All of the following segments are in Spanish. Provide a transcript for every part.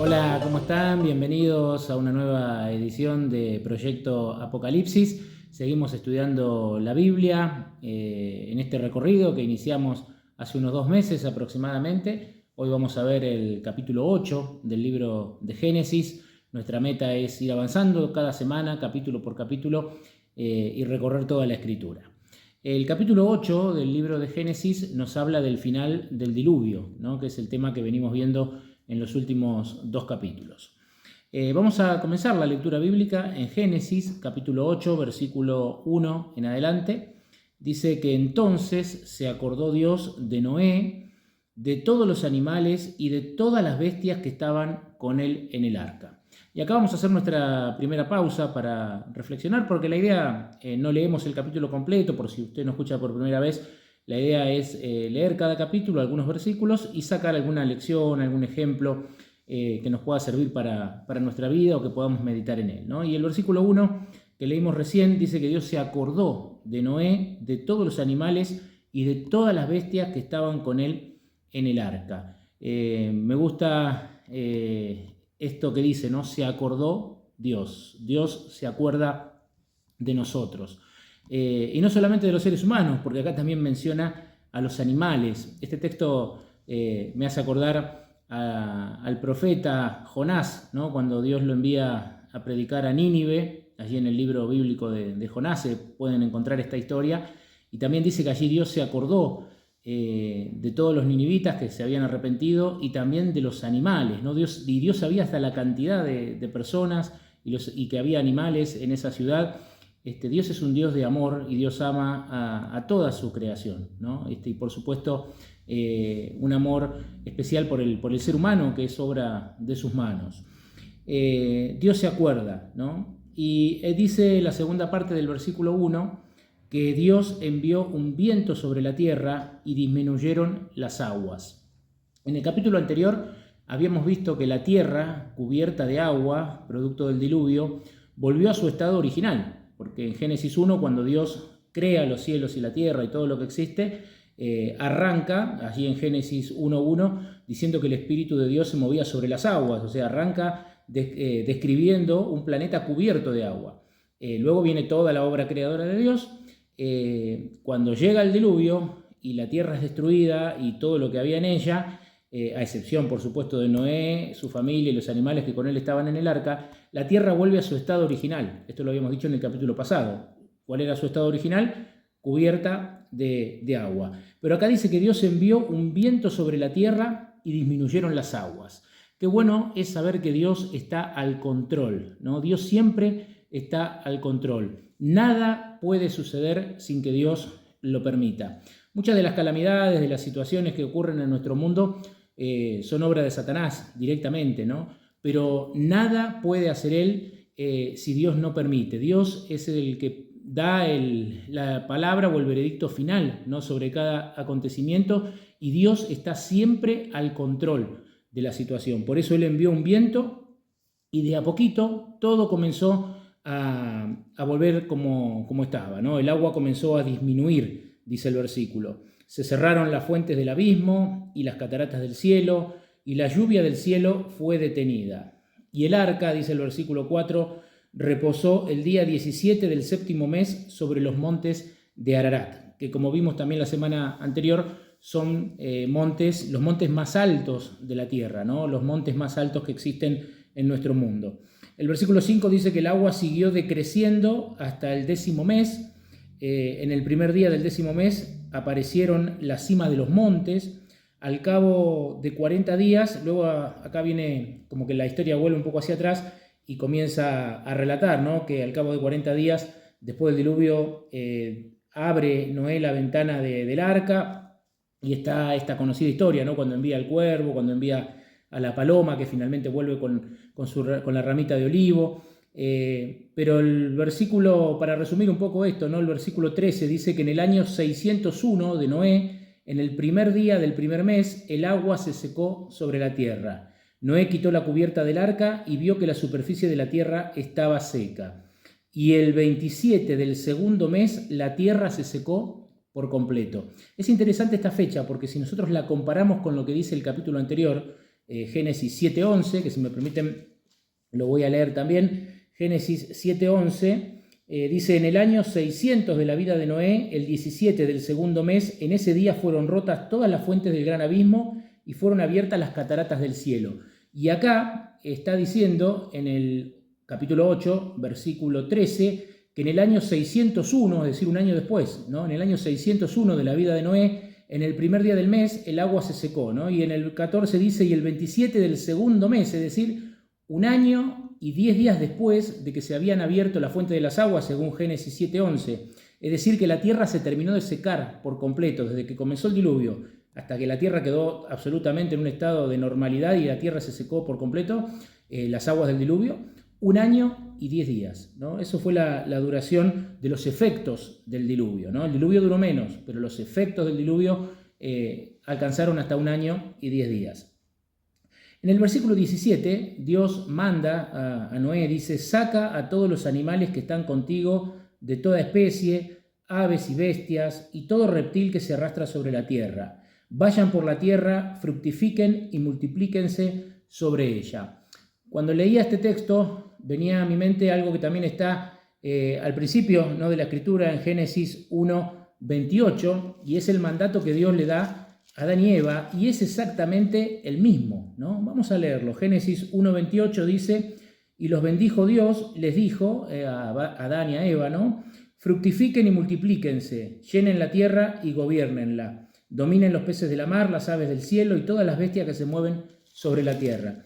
Hola, ¿cómo están? Bienvenidos a una nueva edición de Proyecto Apocalipsis. Seguimos estudiando la Biblia en este recorrido que iniciamos hace unos 2 meses aproximadamente. Hoy vamos a ver el capítulo 8 del libro de Génesis. Nuestra meta es ir avanzando cada semana, capítulo por capítulo, y recorrer toda la Escritura. El capítulo 8 del libro de Génesis nos habla del final del diluvio, ¿no? Que es el tema que venimos viendo en los últimos 2 capítulos. Vamos a comenzar la lectura bíblica en Génesis, capítulo 8, versículo 1 en adelante. Dice que entonces se acordó Dios de Noé, de todos los animales y de todas las bestias que estaban con él en el arca. Y acá vamos a hacer nuestra primera pausa para reflexionar, porque la idea, no leemos el capítulo completo, por si usted no escucha por primera vez. La idea es leer cada capítulo, algunos versículos, y sacar alguna lección, algún ejemplo que nos pueda servir para nuestra vida o que podamos meditar en él, ¿no? Y el versículo 1 que leímos recién dice que Dios se acordó de Noé, de todos los animales y de todas las bestias que estaban con él en el arca. Me gusta esto que dice, ¿no? Se acordó Dios. Dios se acuerda de nosotros. Y no solamente de los seres humanos, porque acá también menciona a los animales. Este texto me hace acordar al profeta Jonás, ¿no? Cuando Dios lo envía a predicar a Nínive. Allí en el libro bíblico de Jonás se pueden encontrar esta historia, y también dice que allí Dios se acordó de todos los ninivitas que se habían arrepentido y también de los animales, ¿no? Dios sabía hasta la cantidad de personas y que había animales en esa ciudad. Dios es un Dios de amor y Dios ama a toda su creación, ¿no? Y por supuesto un amor especial por el ser humano, que es obra de sus manos. Dios se acuerda, ¿no? Y dice la segunda parte del versículo 1 que Dios envió un viento sobre la tierra y disminuyeron las aguas. En el capítulo anterior habíamos visto que la tierra, cubierta de agua, producto del diluvio, volvió a su estado original. Porque en Génesis 1, cuando Dios crea los cielos y la tierra y todo lo que existe, arranca, allí en Génesis 1.1, diciendo que el Espíritu de Dios se movía sobre las aguas, o sea, arranca describiendo un planeta cubierto de agua. Luego viene toda la obra creadora de Dios. Cuando llega el diluvio y la tierra es destruida y todo lo que había en ella, a excepción, por supuesto, de Noé, su familia y los animales que con él estaban en el arca, la tierra vuelve a su estado original. Esto lo habíamos dicho en el capítulo pasado. ¿Cuál era su estado original? Cubierta de agua. Pero acá dice que Dios envió un viento sobre la tierra y disminuyeron las aguas. Qué bueno es saber que Dios está al control, ¿no? Dios siempre está al control. Nada puede suceder sin que Dios lo permita. Muchas de las calamidades, de las situaciones que ocurren en nuestro mundo son obra de Satanás directamente, ¿no? Pero nada puede hacer él si Dios no permite. Dios es el que da la palabra o el veredicto final, ¿no? Sobre cada acontecimiento, y Dios está siempre al control de la situación. Por eso él envió un viento y de a poquito todo comenzó a volver como estaba, ¿no? El agua comenzó a disminuir, dice el versículo. Se cerraron las fuentes del abismo y las cataratas del cielo, y la lluvia del cielo fue detenida. Y el arca, dice el versículo 4, reposó el día 17 del 7º mes sobre los montes de Ararat, que como vimos también la semana anterior, son los montes más altos de la tierra, ¿no? Los montes más altos que existen en nuestro mundo. El versículo 5 dice que el agua siguió decreciendo hasta el 10º mes. En el primer día del 10º mes aparecieron la cima de los montes. Al cabo de 40 días, luego acá viene como que la historia vuelve un poco hacia atrás y comienza a relatar, ¿no? Que al cabo de 40 días, después del diluvio, abre Noé la ventana del arca, y está esta conocida historia, ¿no? Cuando envía al cuervo, cuando envía a la paloma, que finalmente vuelve con la ramita de olivo. Pero el versículo, para resumir un poco esto, ¿no? El versículo 13 dice que en el año 601 de Noé, en el primer día del primer mes, el agua se secó sobre la tierra. Noé quitó la cubierta del arca y vio que la superficie de la tierra estaba seca. Y el 27 del segundo mes, la tierra se secó por completo. Es interesante esta fecha porque si nosotros la comparamos con lo que dice el capítulo anterior, Génesis 7:11, que si me permiten lo voy a leer también. Génesis 7:11 dice: en el año 600 de la vida de Noé, el 17 del segundo mes, en ese día fueron rotas todas las fuentes del gran abismo y fueron abiertas las cataratas del cielo. Y acá está diciendo en el capítulo 8, versículo 13, que en el año 601, es decir, un año después, ¿no? En el año 601 de la vida de Noé, en el primer día del mes, el agua se secó, ¿no? Y en el 14 dice: y el 27 del segundo mes, es decir, un año y 10 días después de que se habían abierto la fuente de las aguas, según Génesis 7:11. Es decir, que la tierra se terminó de secar por completo, desde que comenzó el diluvio hasta que la tierra quedó absolutamente en un estado de normalidad y la tierra se secó por completo, las aguas del diluvio, un año y 10 días, ¿no? Eso fue la duración de los efectos del diluvio, ¿no? El diluvio duró menos, pero los efectos del diluvio alcanzaron hasta un año y 10 días. En el versículo 17, Dios manda a Noé, dice: saca a todos los animales que están contigo, de toda especie, aves y bestias, y todo reptil que se arrastra sobre la tierra. Vayan por la tierra, fructifiquen y multiplíquense sobre ella. Cuando leía este texto, venía a mi mente algo que también está al principio, ¿no?, de la Escritura, en Génesis 1:28, y es el mandato que Dios le da a Adán y Eva, y es exactamente el mismo, ¿no? Vamos a leerlo. Génesis 1:28 dice: y los bendijo Dios, les dijo a Adán y a Eva, ¿no? Fructifiquen y multiplíquense, llenen la tierra y gobiernenla, dominen los peces de la mar, las aves del cielo y todas las bestias que se mueven sobre la tierra.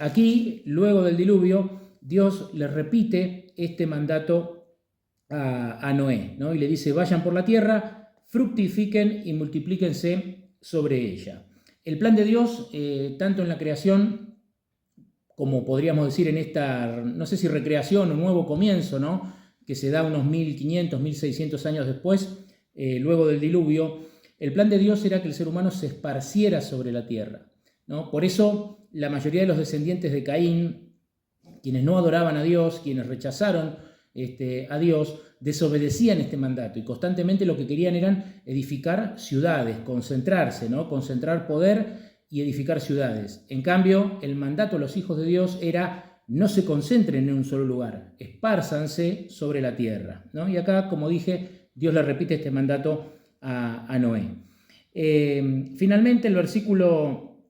Aquí, luego del diluvio, Dios le repite este mandato a Noé, ¿no? Y le dice: vayan por la tierra, fructifiquen y multiplíquense sobre ella. El plan de Dios, tanto en la creación como podríamos decir en esta, no sé si recreación o nuevo comienzo, ¿no?, que se da unos 1500, 1600 años después, luego del diluvio, el plan de Dios era que el ser humano se esparciera sobre la tierra, ¿no? Por eso la mayoría de los descendientes de Caín, quienes no adoraban a Dios, quienes rechazaron a Dios, desobedecían este mandato y constantemente lo que querían eran edificar ciudades, concentrarse, ¿no?, concentrar poder y edificar ciudades. En cambio, el mandato a los hijos de Dios era: no se concentren en un solo lugar, espárzanse sobre la tierra, ¿no? Y acá, como dije, Dios le repite este mandato a Noé. Finalmente, el versículo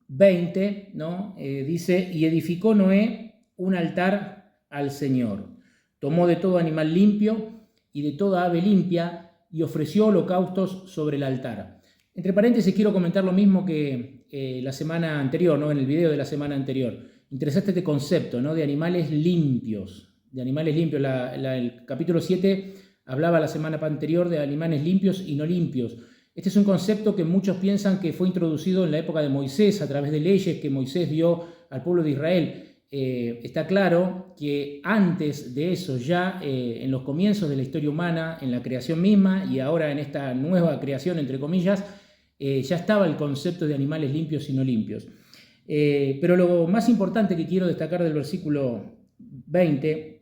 20, ¿no?, dice: y edificó Noé un altar al Señor. Tomó de todo animal limpio y de toda ave limpia y ofreció holocaustos sobre el altar. Entre paréntesis, quiero comentar lo mismo que la semana anterior, ¿no?, en el video de la semana anterior. Interesante este concepto, ¿no?, de animales limpios. De animales limpios. El capítulo 7 hablaba la semana anterior de animales limpios y no limpios. Este es un concepto que muchos piensan que fue introducido en la época de Moisés, a través de leyes que Moisés dio al pueblo de Israel. Está claro que antes de eso, ya en los comienzos de la historia humana, en la creación misma y ahora en esta nueva creación, entre comillas, ya estaba el concepto de animales limpios y no limpios. Pero lo más importante que quiero destacar del versículo 20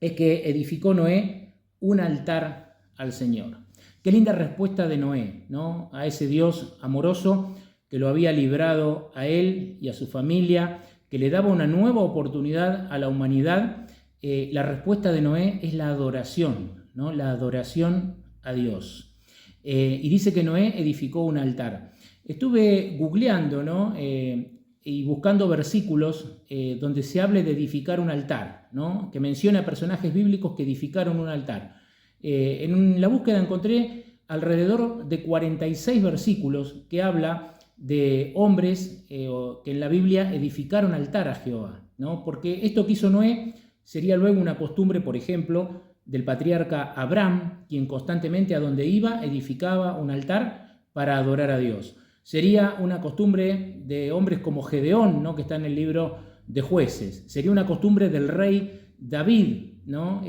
es que edificó Noé un altar al Señor. Qué linda respuesta de Noé, ¿no?, a ese Dios amoroso que lo había librado a él y a su familia, que le daba una nueva oportunidad a la humanidad. La respuesta de Noé es la adoración, ¿no?, la adoración a Dios. Y dice que Noé edificó un altar. Estuve googleando, ¿no?, y buscando versículos donde se hable de edificar un altar, ¿no?, que menciona personajes bíblicos que edificaron un altar. En la búsqueda encontré alrededor de 46 versículos que habla de hombres que en la Biblia edificaron altar a Jehová, ¿no?, porque esto que hizo Noé sería luego una costumbre, por ejemplo, del patriarca Abraham, quien constantemente a donde iba edificaba un altar para adorar a Dios. Sería una costumbre de hombres como Gedeón, ¿no?, que está en el libro de Jueces. Sería una costumbre del rey David, ¿no?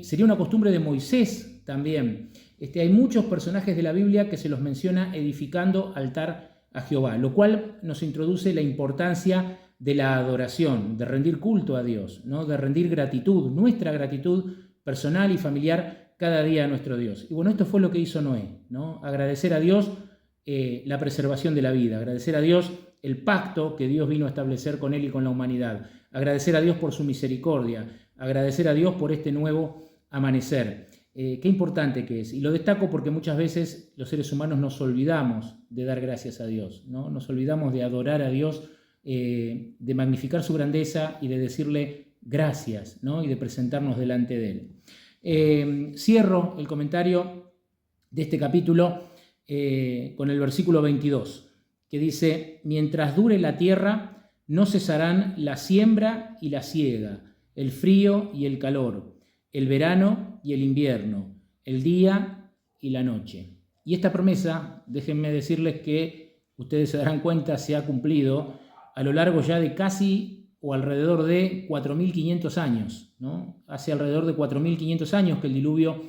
Sería una costumbre de Moisés también. Hay muchos personajes de la Biblia que se los menciona edificando altar a Jehová, lo cual nos introduce la importancia de la adoración, de rendir culto a Dios, ¿no?, de rendir gratitud, nuestra gratitud personal y familiar cada día a nuestro Dios. Y bueno, esto fue lo que hizo Noé, ¿no?, agradecer a Dios la preservación de la vida, agradecer a Dios el pacto que Dios vino a establecer con él y con la humanidad, agradecer a Dios por su misericordia, agradecer a Dios por este nuevo amanecer. Qué importante que es, y lo destaco porque muchas veces los seres humanos nos olvidamos de dar gracias a Dios, ¿no? Nos olvidamos de adorar a Dios, de magnificar su grandeza y de decirle gracias, ¿no? Y de presentarnos delante de él. Cierro el comentario de este capítulo con el versículo 22, que dice: mientras dure la tierra, no cesarán la siembra y la siega, el frío y el calor, el verano y el invierno, el día y la noche. Y esta promesa, déjenme decirles que ustedes se darán cuenta, se ha cumplido a lo largo ya de casi o alrededor de 4.500 años, ¿no? Hace alrededor de 4.500 años que el diluvio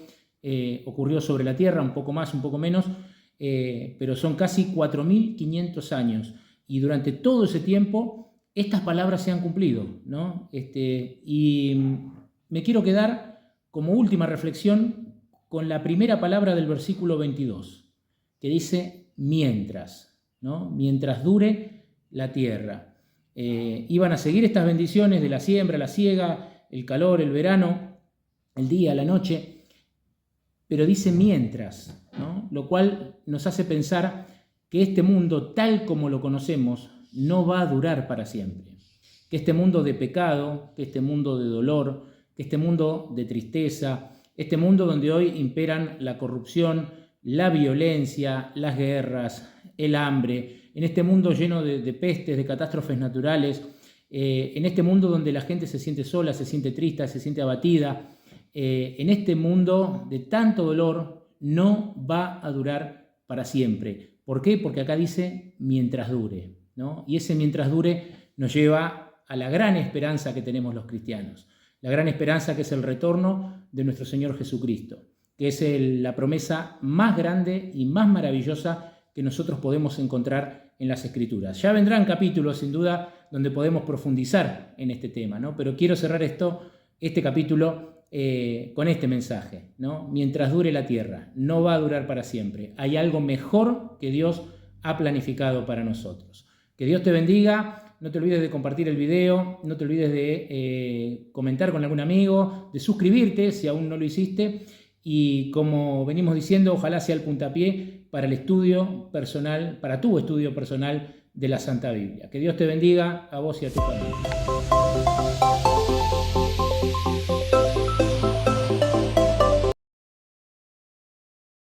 ocurrió sobre la tierra, un poco más, un poco menos, pero son casi 4.500 años. Y durante todo ese tiempo estas palabras se han cumplido, ¿no? Y me quiero quedar como última reflexión con la primera palabra del versículo 22, que dice mientras, ¿no? Mientras dure la tierra. Iban a seguir estas bendiciones de la siembra, la siega, el calor, el verano, el día, la noche, pero dice mientras, ¿no? Lo cual nos hace pensar que este mundo, tal como lo conocemos, no va a durar para siempre. Que este mundo de pecado, que este mundo de dolor, que este mundo de tristeza, este mundo donde hoy imperan la corrupción, la violencia, las guerras, el hambre, en este mundo lleno de pestes, de catástrofes naturales, en este mundo donde la gente se siente sola, se siente triste, se siente abatida, en este mundo de tanto dolor, no va a durar para siempre. ¿Por qué? Porque acá dice mientras dure, ¿no? Y ese mientras dure nos lleva a la gran esperanza que tenemos los cristianos. La gran esperanza que es el retorno de nuestro Señor Jesucristo, que es la promesa más grande y más maravillosa que nosotros podemos encontrar en las Escrituras. Ya vendrán capítulos, sin duda, donde podemos profundizar en este tema, ¿no? Pero quiero cerrar este capítulo con este mensaje, ¿no? Mientras dure la tierra, no va a durar para siempre. Hay algo mejor que Dios ha planificado para nosotros. Que Dios te bendiga. No te olvides de compartir el video, no te olvides de comentar con algún amigo, de suscribirte si aún no lo hiciste. Y como venimos diciendo, ojalá sea el puntapié para el estudio personal, para tu estudio personal de la Santa Biblia. Que Dios te bendiga a vos y a tu familia.